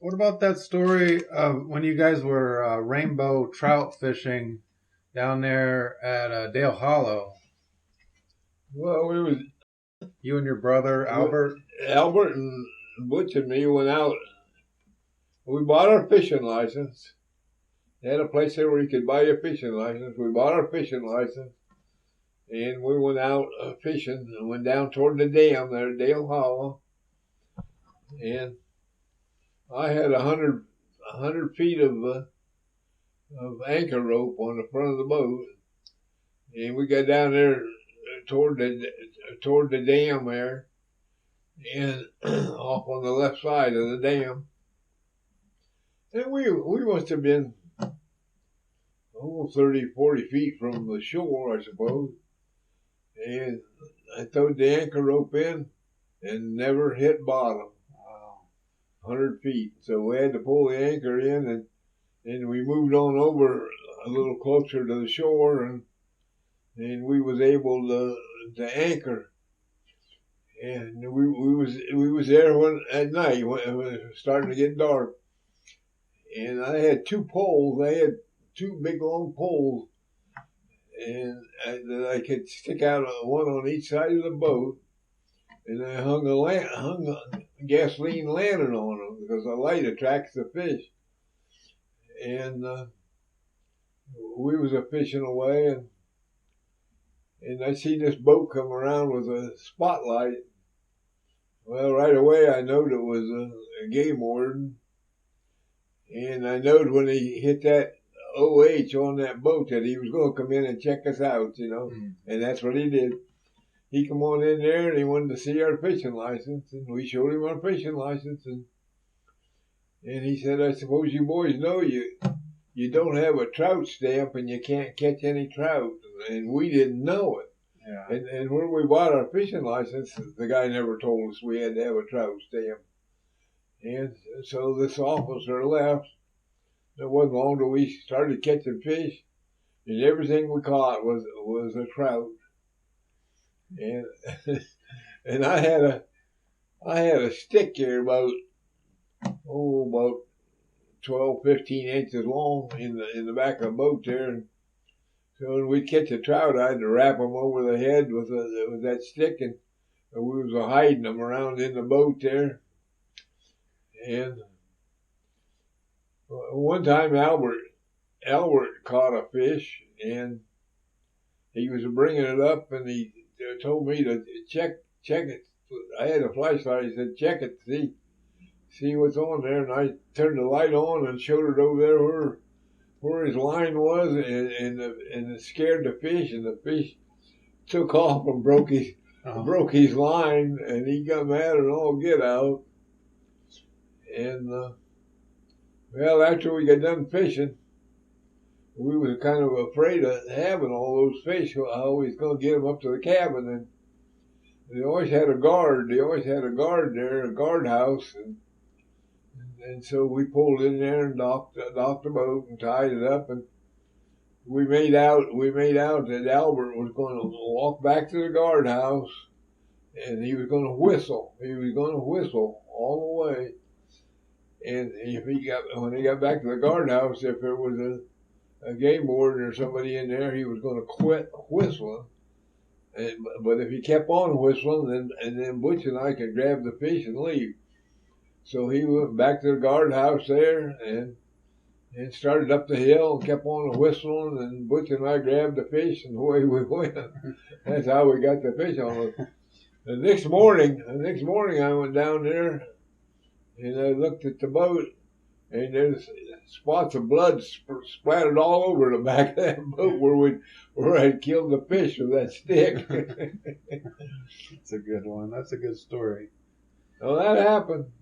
What about that story of when you guys were rainbow trout fishing down there at Dale Hollow? Well, You and your brother Albert. Albert and Butch and me went out. We bought our fishing license. They had a place there where you could buy your fishing license. We bought our fishing license, and we went out fishing and went down toward the dam there at Dale Hollow. And I had 100 feet of anchor rope on the front of the boat, and we got down there toward the dam there, and off on the left side of the dam. And we must have been 30, 40 feet from the shore, I suppose. And I throwed the anchor rope in and never hit bottom. Wow. 100 feet. So we had to pull the anchor in, and we moved on over a little closer to the shore, and we was able to anchor. And we was there at night when it was starting to get dark. And I had two poles. I had two big long poles, and I could stick out one on each side of the boat. And I hung a gasoline lantern on them because the light attracts the fish. And we was a fishing away, and I seen this boat come around with a spotlight. Well, right away I knowed it was a game warden, and I knowed when he hit that OH on that boat that he was going to come in and check us out, and that's what he did. He come on in there and he wanted to see our fishing license, and we showed him our fishing license, and he said, "I suppose you boys know you don't have a trout stamp and you can't catch any trout," and we didn't know it. Yeah. And when we bought our fishing license, the guy never told us we had to have a trout stamp. And so this officer left. It wasn't long till we started catching fish, and everything we caught was a trout. And and I had a stick here about 12, 15 inches long in the back of the boat there. And so when we'd catch a trout, I had to wrap them over the head with that stick, and we was hiding them around in the boat there. And one time Albert caught a fish, and he was bringing it up, and he told me to check it. I had a flashlight. He said, "Check it, see what's on there." And I turned the light on and showed it over there where his line was, and it scared the fish, and the fish took off and broke his line, and he got mad and all get out. And well, after we got done fishing, we was kind of afraid of having all those fish. How we was going to get them up to the cabin, and they always had a guard. They always had a guard there, a guardhouse, and so we pulled in there and docked the boat and tied it up, and we made out that Albert was going to walk back to the guardhouse, and he was going to whistle. He was going to whistle all the way. And when he got back to the guardhouse, if there was a game warden or somebody in there, he was going to quit whistling. But if he kept on whistling, then Butch and I could grab the fish and leave. So he went back to the guardhouse there and started up the hill and kept on whistling, and Butch and I grabbed the fish, and away we went. That's how we got the fish on us. The next morning I went down there and I looked at the boat, and there's spots of blood splattered all over the back of that boat where I'd killed the fish with that stick. That's a good one. That's a good story. Well, that happened.